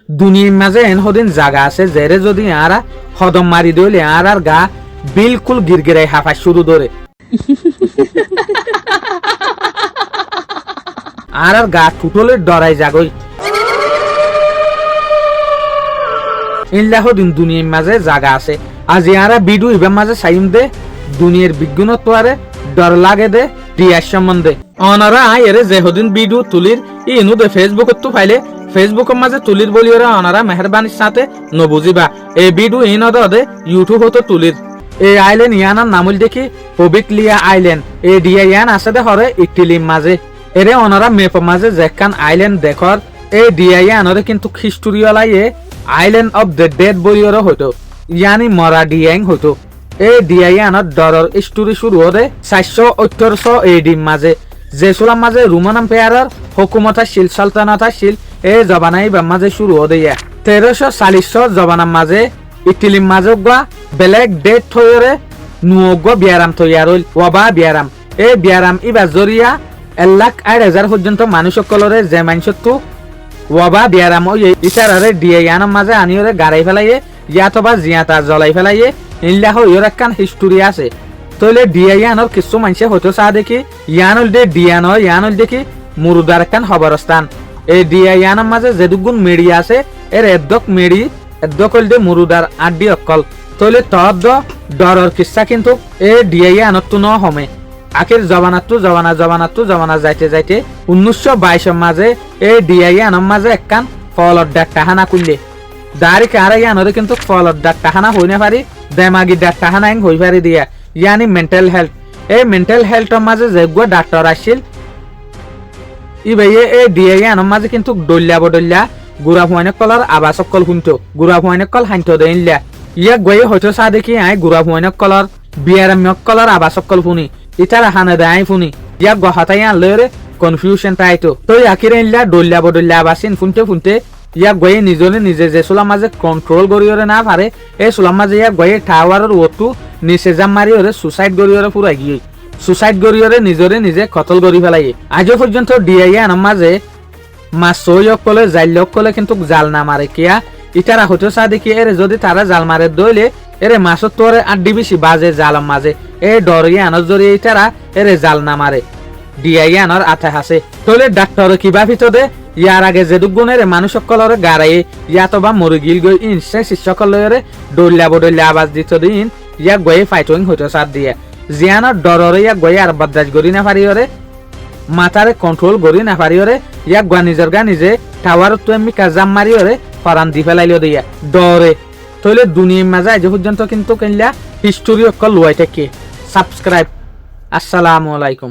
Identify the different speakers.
Speaker 1: দুনিয়ার মাঝে এন হদিন জায়গা আছে যেরে যদি আরা হদম মারি দিলে আর গা বিলকুল গিরগিরাই হাফা শুরু ধরে আর গা টুটলে ডরাই জাগই ইল্লাহ দিন দুনিয়ার মাঝে জায়গা আছে আজ ইয়ারা ভিডিও ইবার মাঝে সাইম দে দুনিয়ার বিজ্ঞানত আরে ডর লাগে দে রিয়ার সম্বন্ধে অনারা এরে যেহদিন ভিডিও তুলির ইনু দে ফেসবুক তো ফাইলে ফেসবুকের মাঝে তুলির বলি ওরা অনারা মেহরবানির সাথে নবুজিবা এই ভিডিও ইন দে ইউটিউব হতো তুলির এই আইল্যান্ড ইয়ানার নামুল দেখি পবিকলিয়া আইল্যান্ড এই ডিয়া ইয়ান আছে দে হরে ইটিলির মাঝে এরে অনারা মেপের মাঝে যেখান আইল্যান্ড দেখর এই ডিয়া ইয়ানরে কিন্তু হিস্টোরিয়ালাইয়ে আইল্যান্ড অফ দ্য ডেড বলিওর হতো ইয়ানি মরা ডিয়াং হতো এই ডিয়া ইয়ানত ডরর স্টোরি শুরু হতে 400-1800 এডির মাঝে জেসুলাম মাঝে রোমান এম্পায়ারের হুকুমত শিল সালতানাত শিল এই জবানাই মাঝে শুরু হতে 1340 জবানার মাঝে ইটালির মাঝে গা বেলেগ ডেট থইরে নুয়োগ বিয়ারাম তৈয়ার হইল ওবা বিয়ারাম এই বিয়ারাম ইবা জরিয়া 1,08,000 পর্যন্ত মানুষ সকলরে যে মানুষত্ব ওবা বিয়ারাম ওই ইশারারে ডিয়া ইয়ানের মাঝে আনিওরে গাড়াই ফেলাইয়ে ইয়াতবা জিয়াতা জ্বলাই ফেলাইয়ে ইল্লাহ ইয়র একখান হিস্টোরি আছে তইলে ডিয়া ইয়ানোর কিছু মানুষে হয়তো চা দেখি ইয়ানুল দে ডিয়ানো ইয়ানুল দেখি মুরুদার একখান খবরস্থান এই ডিয়া ইয়ানোর মাঝে যেদুগুণ মেড়ি আছে এর এদ্দক মেড়ি এদ্দক হল দে মুরুদার আড্ডি অকল তইলে তদ ডরর কিচ্ছা কিন্তু এ ডিয়া ইয়ানোর তো ন হমে আখির জবানাত যাইতে যাইতে 1922 মাঝে এই ডিয়া ইয়ানোর মাঝে একখান ফলর ডাক টাহানা করলে দাঁড়ি কারা ইয়ানোরে কিন্তু ফলর ডাক টাহানা হই না পারি দেমাগি ডাক টাহানা এং হই পারি দিয়া ইয়ানি মেন্টাল হেলথ এই মেন্টাল হেলথের মাঝে যেগুলো ডাক্তার আসছিল ইবাইয়ে এই ডিয়া ইয়ানোর মাঝে কিন্তু ডল্লা গুড়া ফুয়াইনে কলার আবা সকল শুনতো গুড়া ফুয়াইনে কল হাইতো দেইনলা ইয়াক গয়ে হয়তো চা দেখি আই গুড়া ফুয়াইনে কলার বিয়ারামিয়ক কলার আবা সকল শুনি ইতারা হানে দেয় শুনি ইয়াক গহাতাই আনলে কনফিউশন পাইতো তো ইয়াকিরে ইল্লা ডল্লা আবাসিন শুনতে ইয়াক গয়ে নিজে যে চুলার মাঝে কন্ট্রোল করিওরে না পারে এই চুলার মাঝে ইয়াক গয়ে টাওয়ারের ওটু নিচে জাম মারিওরে সুসাইড করিওরে পুরা গিয়ে সুসাইড করিওরে নিজে কতল করি ফেলাই আজও পর্যন্ত ডিআইএ আনার মাঝে মাছক কলে জাইলক কলে কিন্তু জাল না মারে কিয়া ইটারা হয়তো চা দেখি এরে যদি তারা জাল মারে দইলে এরে মাছত তোরে আড্ডি বেশি বাজে জালম মাঝে এ ডরিয়ে আনার জড়িয়ে ইটারা এরে জাল না মারে ডিআইএ আনার আথা হাসে তইলে ডাক্তার কিবা ভিতরে ইয়ার আগে যে দুগুণের মানুষ সকলরে গাড়াইয়ে ইয়াতবা মরে গিল গই ইনসে শিষ্যকলরে ডল্লা আবাজ দিত দিন ইয়াক গয়ে ফাইটিং হইতো সাথ দিয়ে জিয়ানোর ডররে ইয়াক গয়ে আর বদদাজ করি না পারিওরে মাথারে কন্ট্রোল করি না পারিওরে ইয়াক গা নিজে টাওয়ার তো এমনি কাজাম মারিওরে ফরান দি ফেলাইলো দিয়া ডরে তইলে দুনিয়ার মাঝে আজ পর্যন্ত কিন্তু কেনলা হিস্টোরি অকল লুয়াই থাকে সাবস্ক্রাইব আসসালামু আলাইকুম।